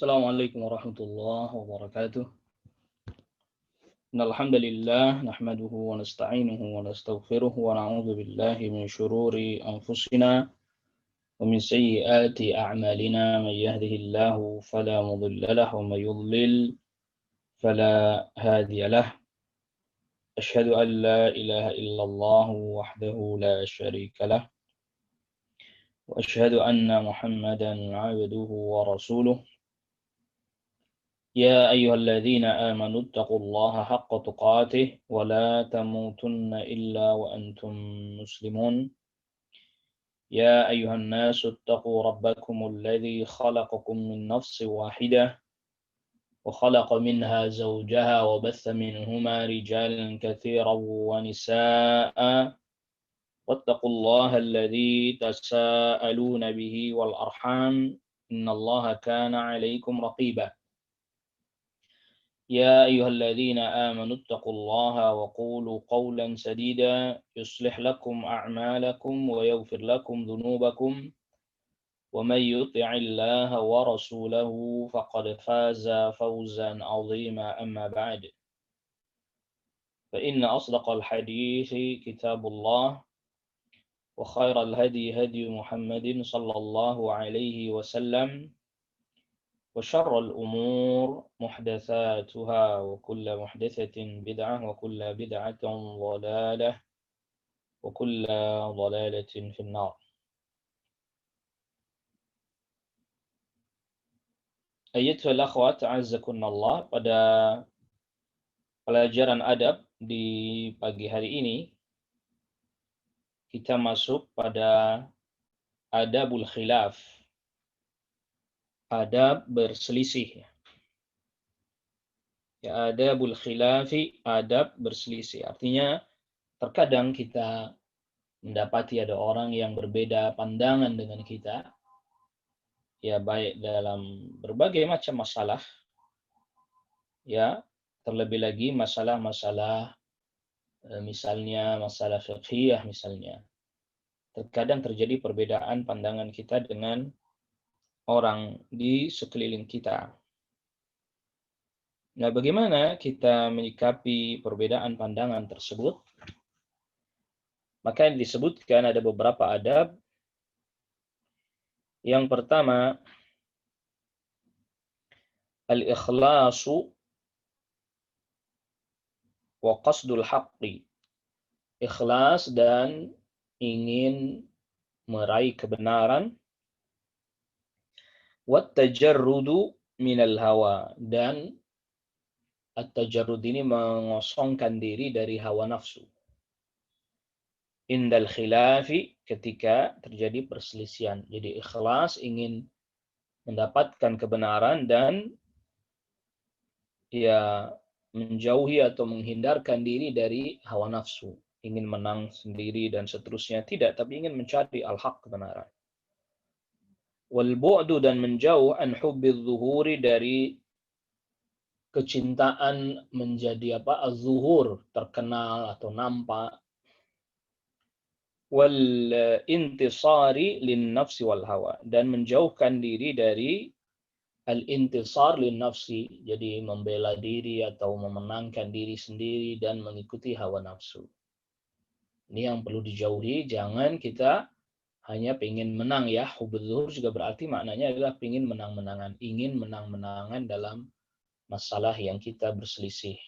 Assalamualaikum warahmatullahi wabarakatuh. Innal hamdalillah nahmaduhu wa nasta'inuhu wa nastaghfiruh wa na'udzu billahi min shururi anfusina wa min sayyiati a'malina man yahdihillahu fala mudilla lahu wa may yudlil fala hadiya lahu. Asyhadu an la ilaha illallah wahdahu la syarika lah wa asyhadu anna Muhammadan 'abduhu wa rasuluh. يا أيها الذين آمنوا اتقوا الله حق تقاته ولا تموتن إلا وأنتم مسلمون. يا أيها الناس اتقوا ربكم الذي خلقكم من نفس واحدة وخلق منها زوجها وبث منهما رجالا كثيرا ونساء واتقوا الله الذي تساءلون به والأرحام إن الله كان عليكم رقيبا. يا أيها الذين آمنوا اتقوا الله وقولوا قولا سديدا يصلح لكم أعمالكم ويغفر لكم ذنوبكم ومن يطع الله ورسوله فقد فاز فوزا عظيما أما بعد فإن أصدق الحديث كتاب الله وخير الهدي هدي محمد صلى الله عليه وسلم وشر الأمور محدثاتها وكل محدثة بدعة وكل بدعة ضلالة وكل ضلالة في النار. Ayyatuhal akhwat a'azzakunallah, pada pelajaran adab di pagi hari ini kita masuk pada adabul khilaf, adab berselisih. Ya, adabul khilafi, adab berselisih. Artinya terkadang kita mendapati ada orang yang berbeda pandangan dengan kita, ya baik dalam berbagai macam masalah, ya terlebih lagi masalah-masalah misalnya masalah fiqhiyah misalnya. Terkadang terjadi perbedaan pandangan kita dengan orang di sekeliling kita. Nah, bagaimana kita menyikapi perbedaan pandangan tersebut? Maka yang disebutkan ada beberapa adab. Yang pertama, al-ikhlasu wa qasdul haqqi. Ikhlas dan ingin meraih kebenaran. Wat tajarrudu minal hawa, dan at-tajarrud ini mengosongkan diri dari hawa nafsu. Indal khilafi, ketika terjadi perselisihan. Jadi ikhlas ingin mendapatkan kebenaran dan ya menjauhi atau menghindarkan diri dari hawa nafsu. Ingin menang sendiri dan seterusnya. Tidak, tapi ingin mencari al-haq, kebenaran. Wal bu'du, dan menjauh an hubbil zuhuri, dari kecintaan menjadi az-zuhur, terkenal atau nampak. Wal intisari lin nafsi wal hawa, dan menjauhkan diri dari al-intisar lin nafsi, jadi membela diri atau memenangkan diri sendiri dan mengikuti hawa nafsu. Ini yang perlu dijauhi. Jangan kita hanya pengen menang, ya. Hubbul zuhur juga berarti maknanya adalah pengen menang-menangan, ingin menang-menangan dalam masalah yang kita berselisih.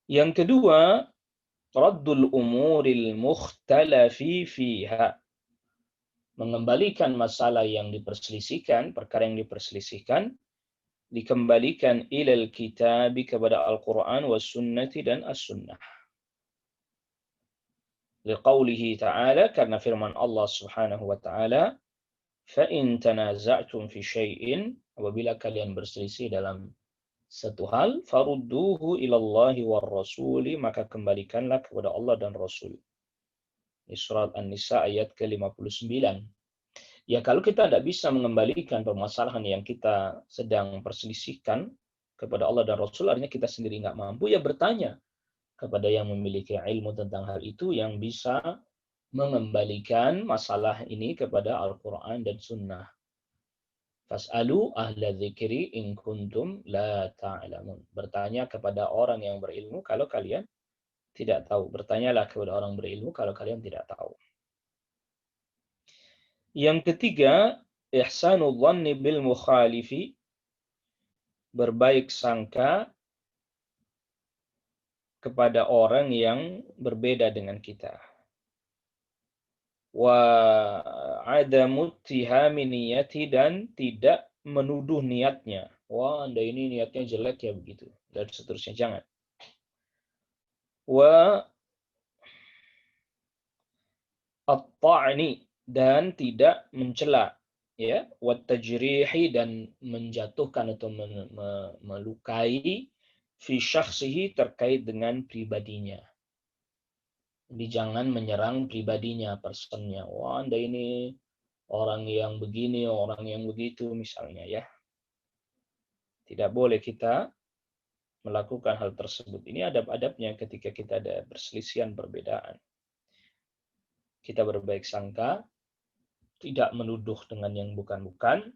Yang kedua, raddul umuril mukhtalafi fiha, mengembalikan masalah yang diperselisihkan, perkara yang diperselisihkan, dikembalikan ilal kitabi, kepada Al-Quran, was sunnati, dan as-sunnah. Liqaulihi ta'ala, karena firman Allah subhanahu wa ta'ala, فَإِن تَنَازَعْتُمْ فِي شَيْءٍ, apabila kalian berselisih dalam satu hal, فَرُدُّوهُ إِلَى اللَّهِ وَالرَّسُولِ, maka kembalikanlah kepada Allah dan Rasul. Ini surat An-Nisa ayat ke-59. Ya, kalau kita tidak bisa mengembalikan permasalahan yang kita sedang perselisihkan kepada Allah dan Rasul, artinya kita sendiri nggak mampu, ya bertanya kepada yang memiliki ilmu tentang hal itu, yang bisa mengembalikan masalah ini kepada Al-Quran dan Sunnah. Fas'alu ahla dzikri in kuntum la ta'lamun. Bertanya kepada orang yang berilmu kalau kalian tidak tahu. Bertanyalah kepada orang berilmu kalau kalian tidak tahu. Yang ketiga, ihsanul dhanni bil mukhalifi, berbaik sangka kepada orang yang berbeda dengan kita. Wa adamu ittihami niyati, dan tidak menuduh niatnya. Wah, Anda ini niatnya jelek ya begitu. Dan seterusnya, jangan. Wa at-ta'ni, dan tidak mencela, ya, wa tajrihi, dan menjatuhkan atau melukai fi syakhsihi, terkait dengan pribadinya. Jadi jangan menyerang pribadinya, personnya. Wah, Anda ini orang yang begini, orang yang begitu misalnya, ya. Tidak boleh kita melakukan hal tersebut. Ini adab-adabnya ketika kita ada perselisihan, perbedaan. Kita berbaik sangka, tidak menuduh dengan yang bukan-bukan,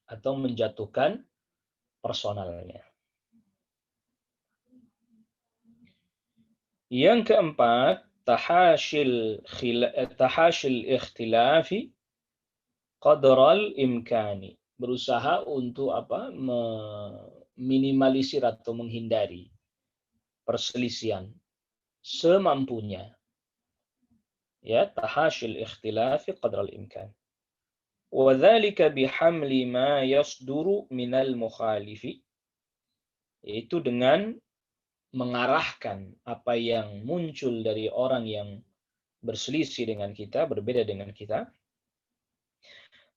atau menjatuhkan personalnya. Yang keempat, tahashil ikhtilafi qadral imkani. Berusaha untuk meminimalisir atau menghindari perselisihan semampunya. Ya, tahashil ikhtilafi qadral imkan. Wa dzalika bihamli ma yasduru minal mukhalifi, yaitu dengan mengarahkan apa yang muncul dari orang yang berselisih dengan kita, berbeda dengan kita,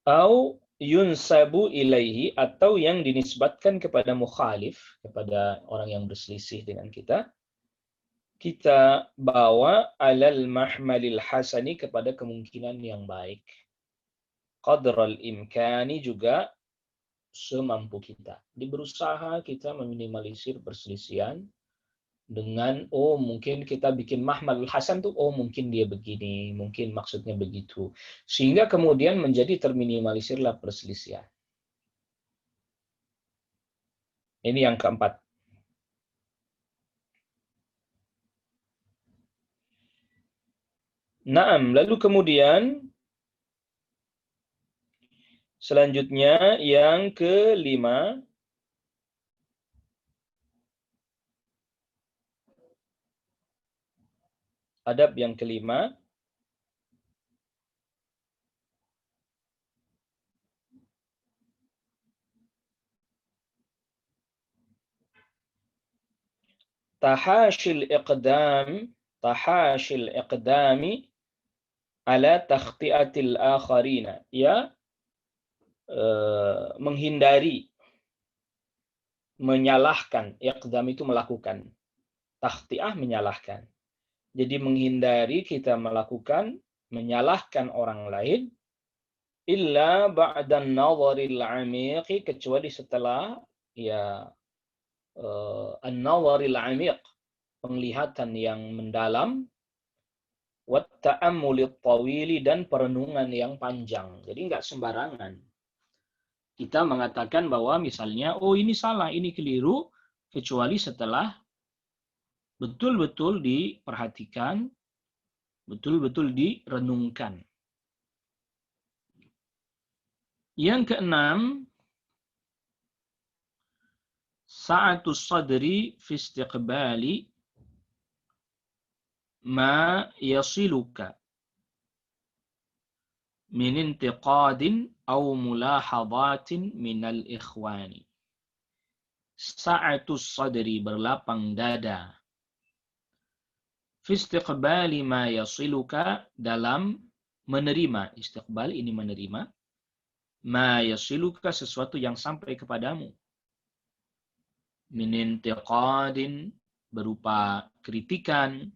au yunsabu ilaihi, atau yang dinisbatkan kepada mukhalif, kepada orang yang berselisih dengan kita bawa alal mahmalil hasani, kepada kemungkinan yang baik. Qadral imkani, juga semampu kita. Berusaha kita meminimalisir perselisihan dengan, oh mungkin kita bikin mahmalul hasan tuh, oh mungkin dia begini, mungkin maksudnya begitu. Sehingga kemudian menjadi terminimalisirlah perselisihan. Ini yang keempat. Naam, lalu kemudian selanjutnya yang kelima, adab yang kelima, tahashil iqdami ala takhti'atil akharina, ya, menghindari menyalahkan. Iqdam itu melakukan, takhti'ah menyalahkan. Jadi menghindari kita melakukan menyalahkan orang lain, illa ba'dan nadharil 'amiq, kecuali setelah, ya, an-nadharil 'amiq, penglihatan yang mendalam, wat ta'ammulit tawili, dan perenungan yang panjang. Jadi nggak sembarangan kita mengatakan bahwa misalnya, oh ini salah, ini keliru, kecuali setelah betul-betul diperhatikan, betul-betul direnungkan. Yang keenam, sa'atus sadri fi istiqbali ma yasiluka min intiqadin aw mulahadatin minal ikhwani. Sa'atus sadri, berlapang dada, fi istiqbali ma yasiluka, dalam menerima, istiqbal ini menerima, ma yasiluka, sesuatu yang sampai kepadamu, min intiqadin, berupa kritikan,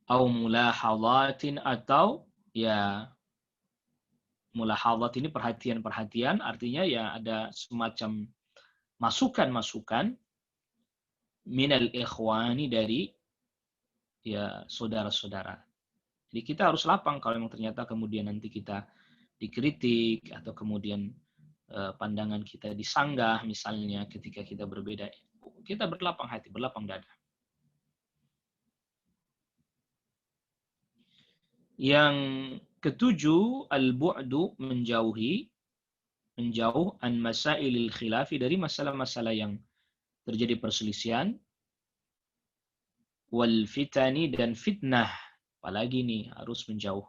au mulahadatin, atau, ya, mulahadat ini perhatian-perhatian, artinya ya ada semacam masukan-masukan, minal ikhwani, dari, ya, saudara-saudara. Jadi kita harus lapang kalau memang ternyata kemudian nanti kita dikritik atau kemudian pandangan kita disanggah misalnya ketika kita berbeda, kita berlapang hati, berlapang dada. Yang ketujuh, al-bu'du, menjauh an masailil khilafi, dari masalah-masalah yang terjadi perselisihan, wal fitani, dan fitnah, apalagi nih harus menjauh.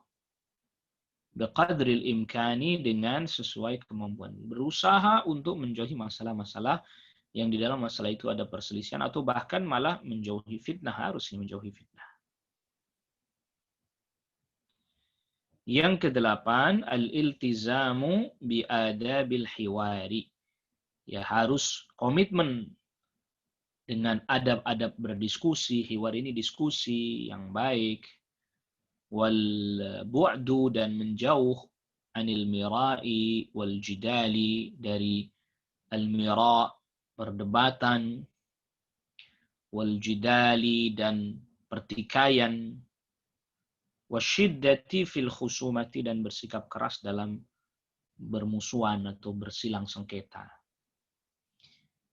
Biqadril imkani, dengan sesuai kemampuan. Berusaha untuk menjauhi masalah-masalah yang di dalam masalah itu ada perselisihan, atau bahkan malah menjauhi fitnah, harus menjauhi fitnah. Yang kedelapan, al-iltizamu biadabil hiwari. Ya, harus komitmen dengan adab-adab berdiskusi. Hiwar ini diskusi yang baik. Wal bu'du, dan menjauh anil mira'i wal jidali, dari al-mira', perdebatan, wal jidali, dan pertikaian, wasyiddati fil khusumati, dan bersikap keras dalam bermusuhan atau bersilang sengketa.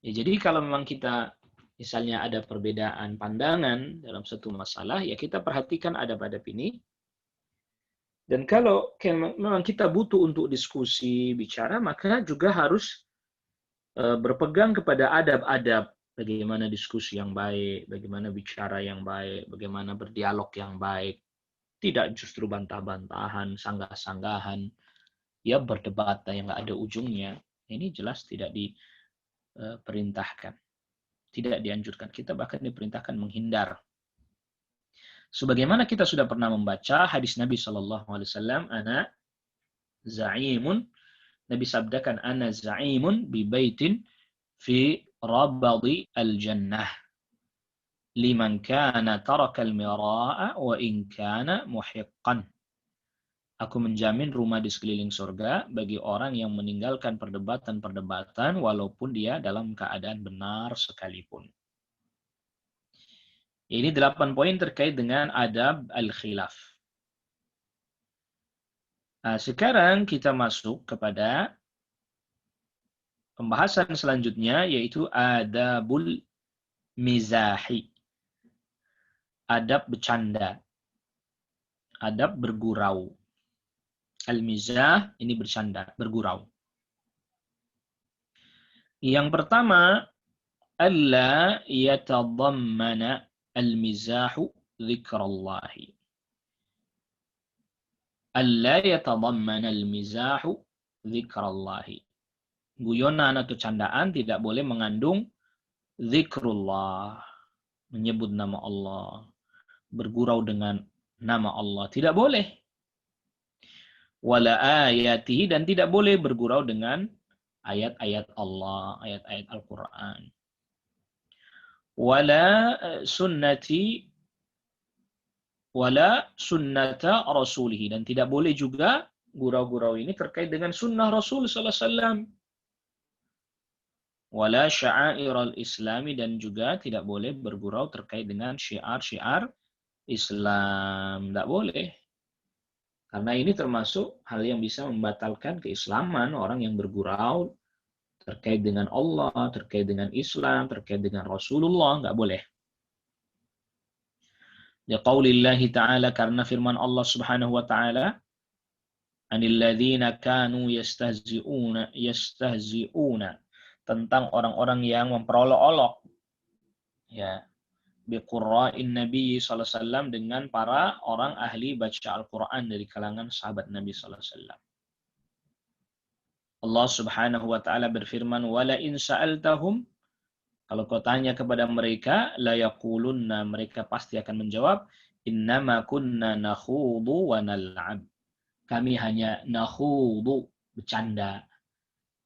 Ya, jadi kalau memang kita misalnya ada perbedaan pandangan dalam satu masalah, ya kita perhatikan adab-adab ini. Dan kalau memang kita butuh untuk diskusi, bicara, maka juga harus berpegang kepada adab-adab. Bagaimana diskusi yang baik, bagaimana bicara yang baik, bagaimana berdialog yang baik. Tidak justru bantah-bantahan, sanggah-sanggahan, ya berdebat yang nggak ada ujungnya. Ini jelas tidak diperintahkan. Tidak dianjurkan. Kita bahkan diperintahkan menghindar. Sebagaimana kita sudah pernah membaca hadis Nabi SAW, ana za'imun, Nabi sabdakan, ana za'imun bi baitin fi rabadi al-jannah liman kana taraka al-mira'a wa in kana muhiqqan. Aku menjamin rumah di sekeliling surga bagi orang yang meninggalkan perdebatan-perdebatan walaupun dia dalam keadaan benar sekalipun. Ini 8 poin terkait dengan adab al-khilaf. Nah, sekarang kita masuk kepada pembahasan selanjutnya, yaitu adabul mizahi. Adab bercanda. Adab bergurau. Al-mizah ini bercanda, bergurau. Yang pertama, alla yatadammana al-mizahu dzikrallahi. Alla yatadammana al-mizahu dzikrallahi. Guyonan atau candaan tidak boleh mengandung zikrullah, menyebut nama Allah, bergurau dengan nama Allah, tidak boleh. Wala ayatihi, dan tidak boleh bergurau dengan ayat-ayat Allah, ayat-ayat Al-Quran. Wala sunnata rasulihi, dan tidak boleh juga gurau-gurau ini terkait dengan sunnah Rasul sallallahu alaihi wasallam. Wala sya'airal islami, dan juga tidak boleh bergurau terkait dengan syiar-syiar Islam. Tidak boleh. Karena ini termasuk hal yang bisa membatalkan keislaman. Orang yang bergurau terkait dengan Allah, terkait dengan Islam, terkait dengan Rasulullah, nggak boleh. Ya qaulillahi ta'ala, karena firman Allah subhanahu wa ta'ala, anil ladzina kanu yastahzi'una, tentang orang-orang yang memperolok-olok, ya, biqurra'in Nabi sallallahu alaihi wasallam, dengan para orang ahli baca Al-Qur'an dari kalangan sahabat Nabi sallallahu alaihi wasallam. Allah Subhanahu wa taala berfirman, wala in sa'altahum, kalau kau tanya kepada mereka, la yaqulunna, mereka pasti akan menjawab, innama kunna nakhudu wa nal'ab. Kami hanya nakhudu, bercanda,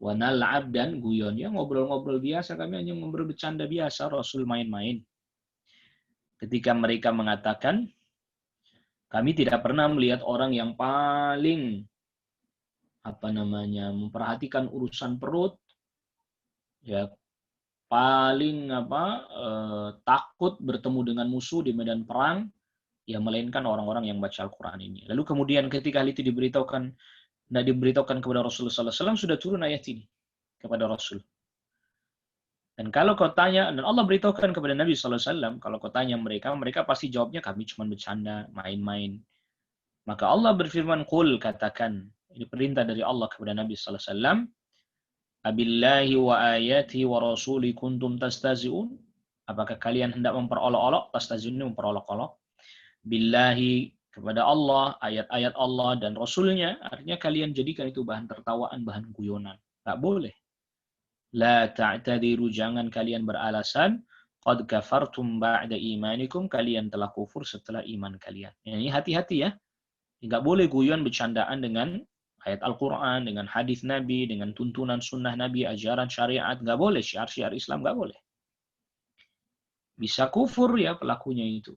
wa nal'ab, dan guyon, ya ngobrol-ngobrol biasa, kami hanya ngobrol bercanda biasa, Rasul main-main. Ketika mereka mengatakan, kami tidak pernah melihat orang yang paling memperhatikan urusan perut, ya paling takut bertemu dengan musuh di medan perang, ya melainkan orang-orang yang baca Al-Quran ini. Lalu kemudian ketika hal itu diberitahukan Tidak diberitahukan kepada Rasulullah SAW, sudah turun ayat ini kepada Rasul. Dan kalau kau tanya, dan Allah beritahukan kepada Nabi SAW, kalau kau tanya mereka, mereka pasti jawabnya kami cuma bercanda, main-main. Maka Allah berfirman, Qul, katakan, ini perintah dari Allah kepada Nabi SAW, Abillahi wa ayati wa rasuli kuntum tastazi'un? Apakah kalian hendak memperolok-olok? Tastazi'un ini memperolok-olok. Billahi, kepada Allah, ayat-ayat Allah dan Rasulnya, artinya kalian jadikan itu bahan tertawaan, bahan guyonan. Tak boleh. La ta'tadiru, jangan kalian beralasan, qad kafartum ba'da imanikum, kalian telah kufur setelah iman kalian. Ini hati-hati ya. Enggak boleh guyon bercandaan dengan ayat Al-Quran, dengan hadis Nabi, dengan tuntunan sunnah Nabi, ajaran syariat. Enggak boleh, syiar-syiar Islam enggak boleh. Bisa kufur ya pelakunya itu.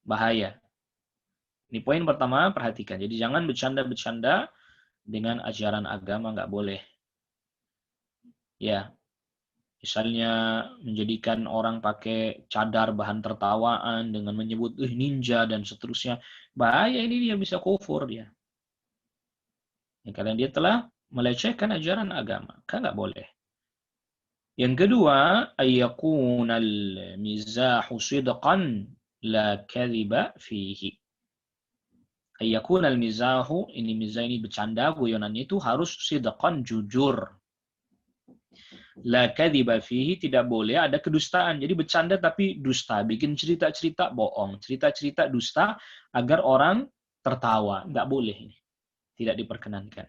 Bahaya. Ini poin pertama, perhatikan. Jadi jangan bercanda-bercanda dengan ajaran agama, enggak boleh. Ya, misalnya menjadikan orang pakai cadar bahan tertawaan dengan menyebut ninja dan seterusnya. Bahaya, ini dia bisa kufur dia. Ya, karena dia telah melecehkan ajaran agama. Kan nggak boleh. Yang kedua, ayyakunal mizahu sidqan la kadhiba fihi. Ayyakunal mizahu, ini mizah ini bercanda, guyonannya itu harus sidqan, jujur. La kadhiba fihi, tidak boleh ada kedustaan. Jadi bercanda tapi dusta, bikin cerita-cerita bohong, cerita-cerita dusta agar orang tertawa. Enggak boleh ini. Tidak diperkenankan.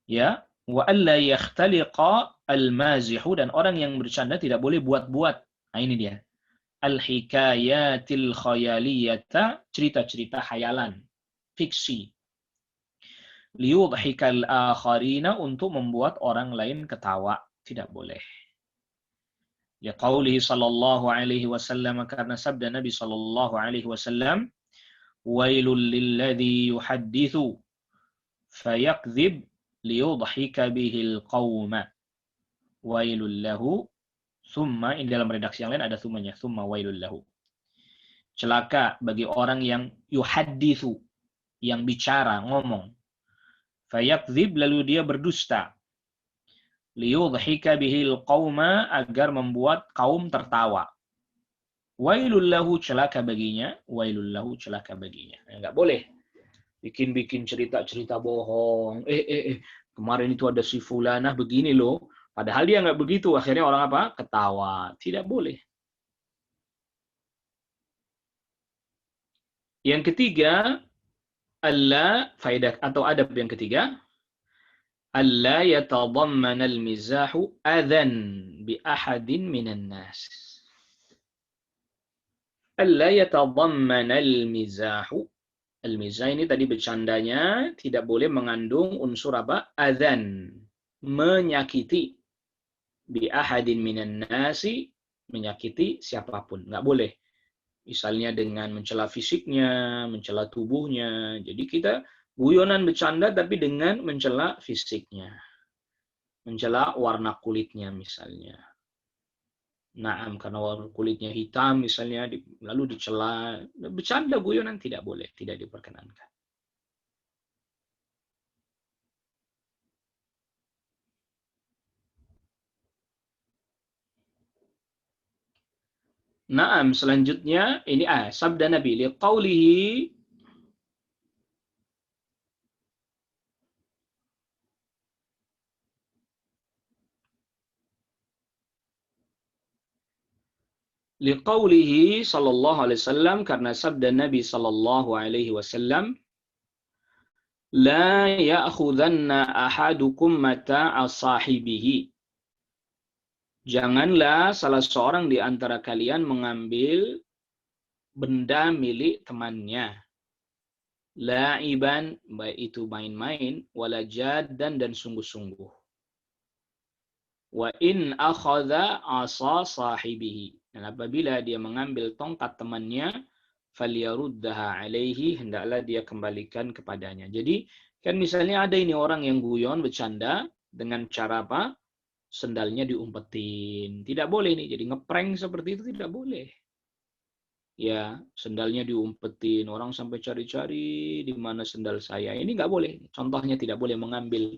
Ya, wa alla yakhtaliqa al-mazihu, dan orang yang bercanda tidak boleh buat-buat. Nah, ini dia. Al-hikayatil khayaliyata, cerita-cerita khayalan, fiksi. Liyudhikal akharina, untuk membuat orang lain ketawa. Tidak boleh. Ya qaulihi sallallahu alaihi wasallam, karena sabda Nabi sallallahu alaihi wasallam, wailul lilladzi yuhadditsu fayakdzib liyudhika bihil qauma. Wailul lahu, summa, ini dalam redaksi yang lain ada summanya, summa wailul lahu. Celaka bagi orang yang yuhadditsu, yang bicara, ngomong. Fayakdzib, lalu dia berdusta. Liyudhika bihil qauma, agar membuat kaum tertawa. Wailul lahu, celaka baginya. Wailul lahu, celaka baginya. Enggak boleh bikin-bikin cerita-cerita bohong. Kemarin itu ada si fulanah begini loh. Padahal dia enggak begitu. Akhirnya orang apa? Ketawa. Tidak boleh. Yang ketiga, faedah atau adab yang ketiga, alla yatadammana al-mizahu adhan bi ahadin minan nas. Alla yatadammana al-mizahu. Al-mizah ini tadi bercandanya tidak boleh mengandung unsur apa? Adzan, menyakiti. Bi ahadin minan nasi, menyakiti siapapun. Nggak boleh. Misalnya dengan mencela fisiknya, mencela tubuhnya. Jadi kita guyonan bercanda tapi dengan mencela fisiknya. Mencela warna kulitnya misalnya. Naam, karena warna kulitnya hitam misalnya, lalu dicela. Bercanda guyonan tidak boleh, tidak diperkenankan. Naam, selanjutnya ini sabda Nabi liqaulihi sallallahu alaihi wasallam, karena sabda Nabi sallallahu alaihi wasallam, la ya'khudhanna ahadukum mata'a sahibihi. Janganlah salah seorang di antara kalian mengambil benda milik temannya. La'iban, baik itu main-main, wala jaddan, dan sungguh-sungguh. Wa in akhadha asa sahibihi. Dan apabila dia mengambil tongkat temannya, falyaruddaha alaihi, hendaklah dia kembalikan kepadanya. Jadi, kan misalnya ada ini orang yang guyon, bercanda, dengan cara apa? Sendalnya diumpetin. Tidak boleh nih, jadi ngeprank seperti itu tidak boleh. ya sendalnya diumpetin, orang sampai cari-cari di mana sendal saya. Ini nggak boleh. Contohnya tidak boleh mengambil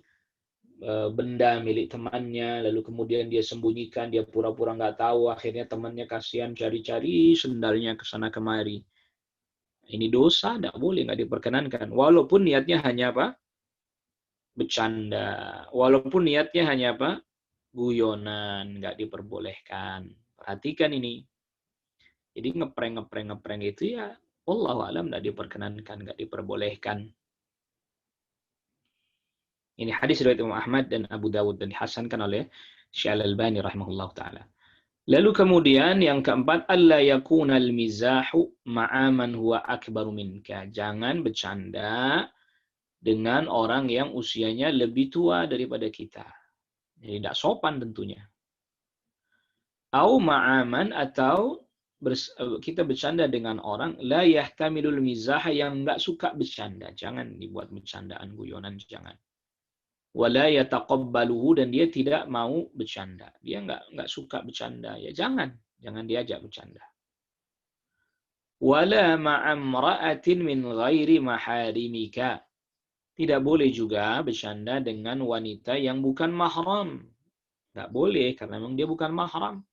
benda milik temannya, lalu kemudian dia sembunyikan, dia pura-pura nggak tahu, akhirnya temannya kasihan cari-cari sendalnya ke sana kemari. Ini dosa, nggak boleh, nggak diperkenankan. Walaupun niatnya hanya apa? Bercanda. Walaupun niatnya hanya apa? Guyonan, nggak diperbolehkan. Perhatikan ini. Jadi ngeprank itu ya, wallahu alam nggak diperkenankan, nggak diperbolehkan. Ini hadis riwayat Imam Ahmad dan Abu Dawud dan dihasankan oleh Syekh Al-Albani rahimahullah taala. Lalu kemudian yang keempat, alla yakunal mizahu ma'a man huwa akbaru minka. Jangan bercanda dengan orang yang usianya lebih tua daripada kita. Jadi tidak sopan tentunya. Au ma'aman, atau kita bercanda dengan orang la yahtamilul mizaha, yang enggak suka bercanda. Jangan dibuat bercandaan guyonan, jangan. Wala yataqabbaluhu, dan dia tidak mau bercanda. Dia enggak suka bercanda, ya jangan diajak bercanda. Wala ma'amra'atin min ghairi maharimika. Tidak boleh juga bercanda dengan wanita yang bukan mahram. Enggak boleh, karena memang dia bukan mahram.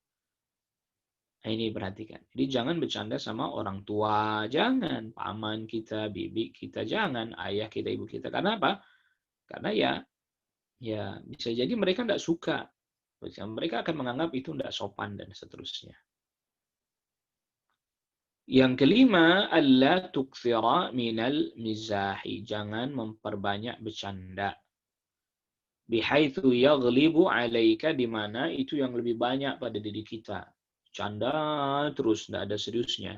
Nah, ini perhatikan. Jadi jangan bercanda sama orang tua, jangan. Paman kita, bibi kita, jangan. Ayah kita, ibu kita. Karena apa? Karena ya bisa jadi mereka tidak suka. Mereka akan menganggap itu tidak sopan dan seterusnya. Yang kelima, alla tukthira minal mizahi. Jangan memperbanyak bercanda. Bihaitsu yaghlibu alaika, di mana itu yang lebih banyak pada diri kita. Canda terus, tidak ada seriusnya.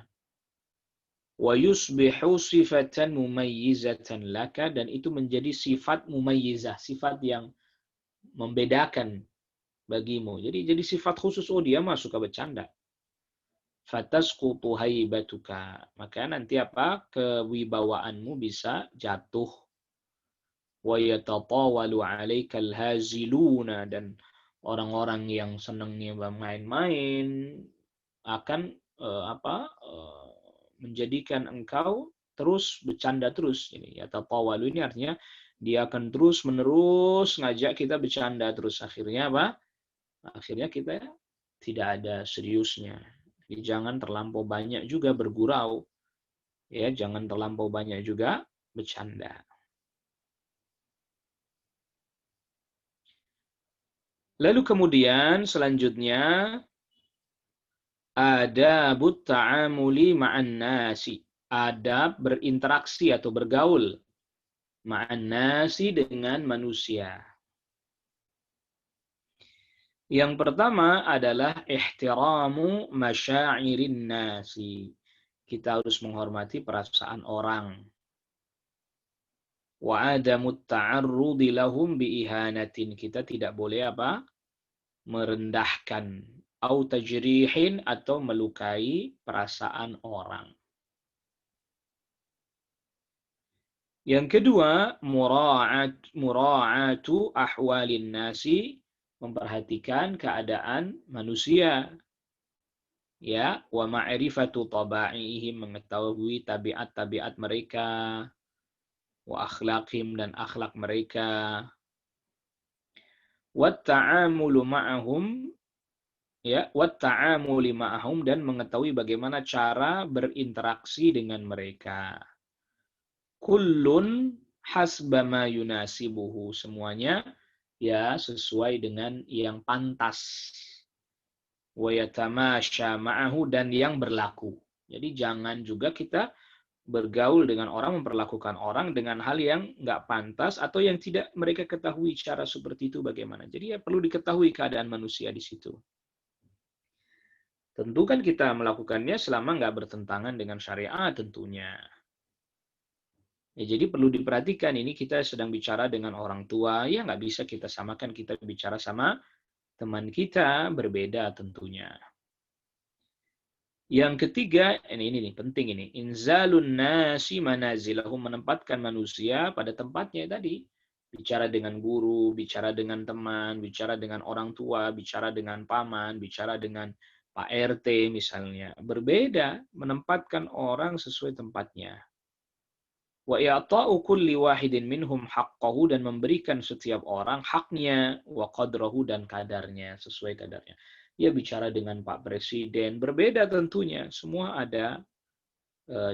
Wa yusbihu sifatan mumayyizatan laka, dan itu menjadi sifat mumayyizah, sifat yang membedakan bagimu. Jadi sifat khusus, oh dia mah suka bercanda. Fatasqutu haibatuka, maka nanti apa? Kewibawaanmu bisa jatuh. Wa yatatawalu 'alaikal haziluna, dan orang-orang yang senangnya bermain-main akan menjadikan engkau terus bercanda terus. Ini ya, tatawalu ini artinya dia akan terus menerus ngajak kita bercanda terus. Akhirnya apa? Akhirnya kita tidak ada seriusnya. Jadi jangan terlampau banyak juga bergurau. Ya, jangan terlampau banyak juga bercanda. Lalu kemudian selanjutnya, adabut ta'amuli ma'an nasi. Adab berinteraksi atau bergaul ma'an nasi, dengan manusia. Yang pertama adalah ihtiramu masyairin nasi. Kita harus menghormati perasaan orang. Wa adamut ta'arrudi lahum biihanatin. Kita tidak boleh apa? Merendahkan. Au tajrihin, atau melukai perasaan orang. Yang kedua, mura'atu ahwalin nasi, memperhatikan keadaan manusia. Ya, wa ma'rifatu taba'ihim, mengetahui tabiat-tabiat mereka, wa akhlaqihim, dan akhlak mereka. Wa ta'amulu ma'ahum, ya, wa ta'amuli ma'ahum, dan mengetahui bagaimana cara berinteraksi dengan mereka. Kullun hasba ma yunasibuhu, semuanya ya sesuai dengan yang pantas. Wa yatamasya ma'ahu, dan yang berlaku. Jadi jangan juga kita bergaul dengan orang, memperlakukan orang dengan hal yang nggak pantas atau yang tidak mereka ketahui cara seperti itu bagaimana. Jadi ya perlu diketahui keadaan manusia di situ. Tentu kan kita melakukannya selama nggak bertentangan dengan syariat tentunya. Ya, jadi perlu diperhatikan, ini kita sedang bicara dengan orang tua, ya nggak bisa kita samakan kita bicara sama teman kita, berbeda tentunya. Yang ketiga, ini nih penting ini, inzalun nasi manazilahum, menempatkan manusia pada tempatnya tadi. Bicara dengan guru, bicara dengan teman, bicara dengan orang tua, bicara dengan paman, bicara dengan Pak RT misalnya, berbeda menempatkan orang sesuai tempatnya. Wa i'ta'u kulli wahidin minhum haqqahu, dan memberikan setiap orang haknya, wa qadrahu, dan kadarnya, sesuai kadarnya. Ya bicara dengan Pak Presiden, berbeda tentunya. Semua ada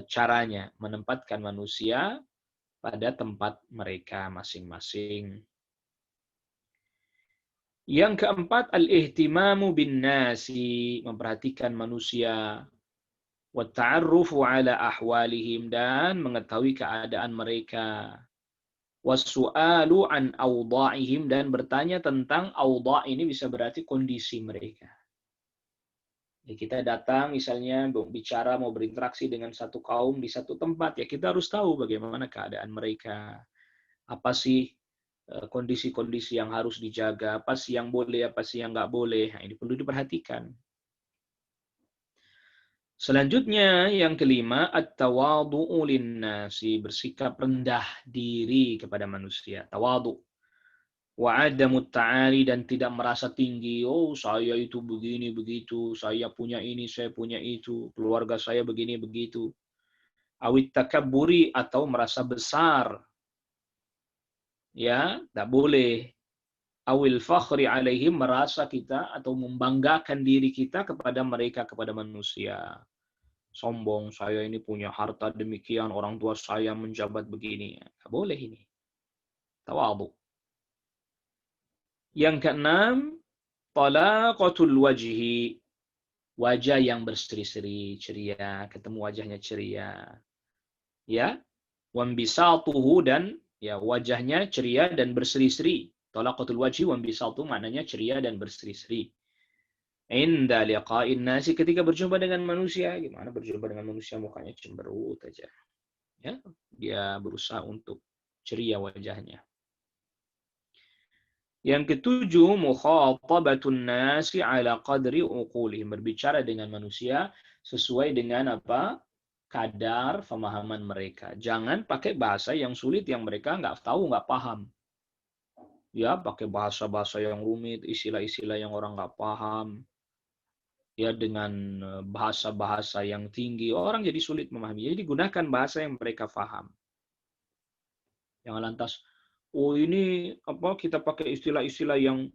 caranya menempatkan manusia pada tempat mereka masing-masing. Yang keempat, al-ihtimamu bin nasi, memperhatikan manusia, wa ta'arrufu ala ahwalihim, dan mengetahui keadaan mereka, wasu'alu an awda'ihim, dan bertanya tentang awda' ini bisa berarti kondisi mereka. Ya, kita datang misalnya bicara mau berinteraksi dengan satu kaum di satu tempat, ya kita harus tahu bagaimana keadaan mereka. Apa sih kondisi-kondisi yang harus dijaga, apa sih yang boleh, apa sih yang nggak boleh. Nah, ini perlu diperhatikan. Selanjutnya yang kelima, at-tawadhu'u lin-nasi, bersikap rendah diri kepada manusia. Tawadhu. Wa adamut ta'ali, dan tidak merasa tinggi. Oh, saya itu begini begitu, saya punya ini, saya punya itu, keluarga saya begini begitu. Awit takabburi, atau merasa besar. Ya, tak boleh. Awil fakhri alaihim, merasa kita atau membanggakan diri kita kepada mereka, kepada manusia. Sombong, saya ini punya harta demikian, orang tua saya menjabat begini. Tak boleh ini. Tawadhu. Yang keenam, talaqatul wajhi, wajah yang berseri-seri, ceria, ketemu wajahnya ceria. Ya, wambisatuhu, dan ya wajahnya ceria dan berseri-seri. Talaqatul wajhi wambisatuhu maknanya ceria dan berseri-seri. Inda liqa'in nasi, ketika berjumpa dengan manusia, gimana berjumpa dengan manusia mukanya cemberut aja. Ya, dia berusaha untuk ceria wajahnya. Yang ketujuh, mukhatabatun nasi ala qadri uqulihim, berbicara dengan manusia sesuai dengan apa? Kadar pemahaman mereka. Jangan pakai bahasa yang sulit yang mereka nggak tahu, nggak paham. Ya, pakai bahasa-bahasa yang rumit, istilah-istilah yang orang nggak paham. Ya, dengan bahasa-bahasa yang tinggi, orang jadi sulit memahami. Jadi gunakan bahasa yang mereka paham. Jangan lantas, oh ini apa, kita pakai istilah-istilah yang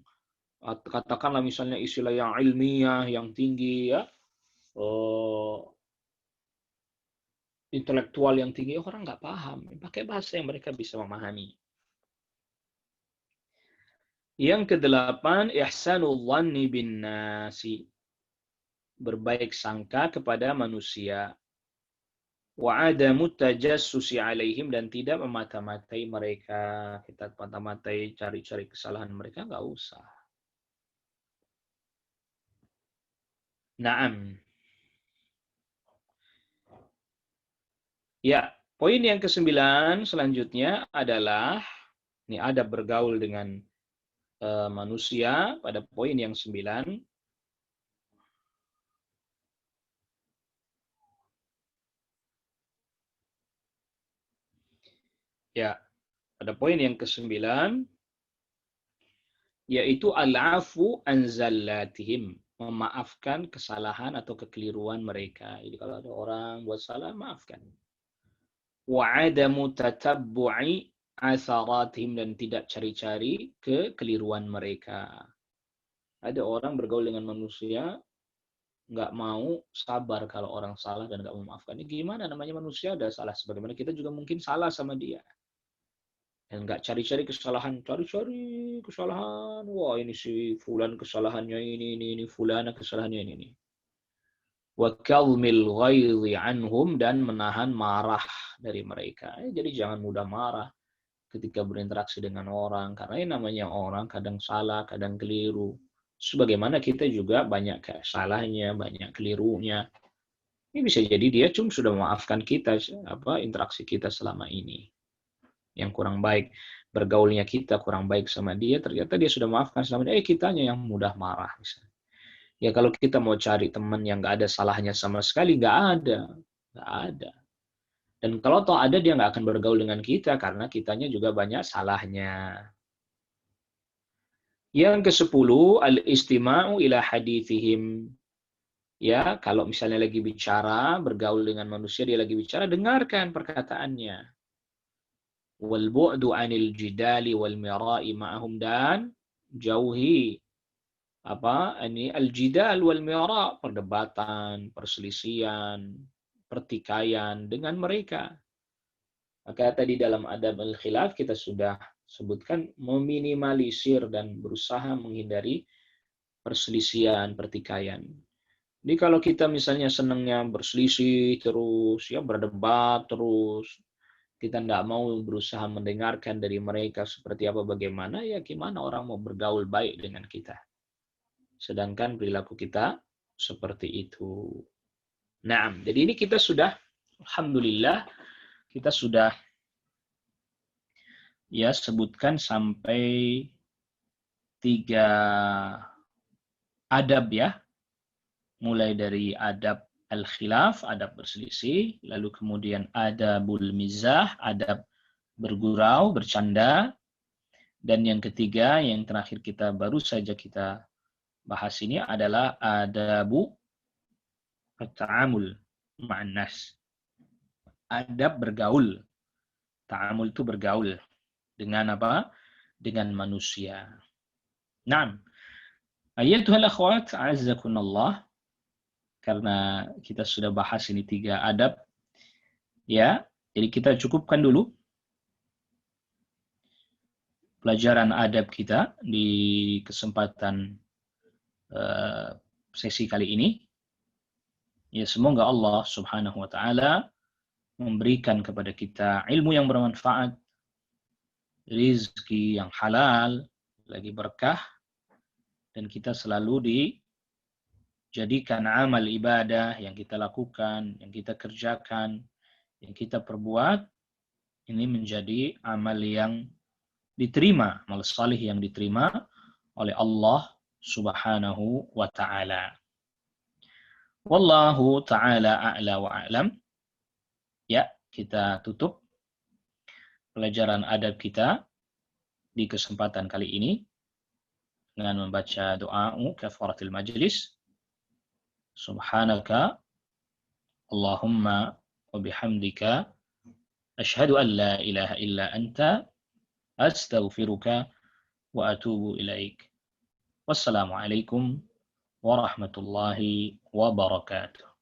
katakanlah misalnya istilah yang ilmiah, yang tinggi, ya, intelektual yang tinggi, orang nggak paham. Pakai bahasa yang mereka bisa memahami. Yang kedelapan, ihsanul dhanni bin nasi, berbaik sangka kepada manusia. Wa adamu tajassusi alaihim, dan tidak memata-matai mereka. Kita mata-matai, cari-cari kesalahan mereka, nggak usah. Naam. Ya, poin yang ke-9 selanjutnya adalah, ini adab bergaul dengan manusia pada poin yang 9. Ya, pada poin yang ke-9, yaitu al-afu an zallatihim, memaafkan kesalahan atau kekeliruan mereka. Jadi kalau ada orang buat salah, maafkan. Wa adamu tatabbu'i atharatihim, dan tidak cari-cari kekeliruan mereka. Ada orang bergaul dengan manusia, nggak mau sabar kalau orang salah dan nggak mau memaafkan. Ini gimana, namanya manusia ada salah, sebagaimana kita juga mungkin salah sama dia. Dan nggak cari-cari kesalahan, cari-cari kesalahan. Wah, ini si fulan kesalahannya ini fulana kesalahannya ini. Wa kalmil ghaidhi anhum, dan menahan marah dari mereka. Jadi jangan mudah marah ketika berinteraksi dengan orang, karena ini namanya orang kadang salah, kadang keliru. Sebagaimana kita juga banyak kesalahannya, banyak kelirunya. Ini bisa jadi dia cuma sudah memaafkan kita, interaksi kita selama ini yang kurang baik, bergaulnya kita kurang baik sama dia, ternyata dia sudah maafkan selama ini, kitanya yang mudah marah misalnya. Ya kalau kita mau cari teman yang nggak ada salahnya sama sekali, nggak ada. Dan kalau toh ada, dia nggak akan bergaul dengan kita karena kitanya juga banyak salahnya. Yang ke-10, al-istima'u ila hadithihim, Ya, kalau misalnya lagi bicara, bergaul dengan manusia, dia lagi bicara, dengarkan perkataannya. Wal bu'du 'anil jidali wal mira'i ma'ahum, dan jauhi ini al-jidal wal mira', perdebatan, perselisihan, pertikaian dengan mereka. Maka tadi dalam adab al-khilaf kita sudah sebutkan meminimalisir dan berusaha menghindari perselisihan, pertikaian. Jadi kalau kita misalnya senangnya berselisih terus, ya berdebat terus, kita tidak mau berusaha mendengarkan dari mereka seperti apa bagaimana, ya gimana orang mau bergaul baik dengan kita. Sedangkan perilaku kita seperti itu. Nah, jadi ini kita sudah, alhamdulillah, kita sudah ya sebutkan sampai 3 adab ya, mulai dari adab al-khilaf, adab berselisih, lalu kemudian adabul mizah, adab bergurau, bercanda, dan yang ketiga, yang terakhir kita baru saja kita bahas ini adalah adabu at-ta'amul ma'an nas. Adab bergaul. Ta'amul itu bergaul dengan apa? Dengan manusia. Naam. Ayyatuhal akhwat, a'azzakunallah. Karena kita sudah bahas ini 3 adab, ya. Jadi kita cukupkan dulu pelajaran adab kita di kesempatan sesi kali ini. Ya, semoga Allah Subhanahu wa taala memberikan kepada kita ilmu yang bermanfaat, rizki yang halal, lagi berkah, dan kita selalu dijadikan amal ibadah yang kita lakukan, yang kita kerjakan, yang kita perbuat, ini menjadi amal yang diterima, amal salih yang diterima oleh Allah Subhanahu wa taala. Wallahu taala a'la wa a'lam. Ya, kita tutup pelajaran adab kita di kesempatan kali ini dengan membaca doa kafaratul majlis. Subhanaka Allahumma wa bihamdika asyhadu an la ilaha illa anta astaghfiruka wa atubu ilaik. Wassalamualaikum warahmatullahi wabarakatuh.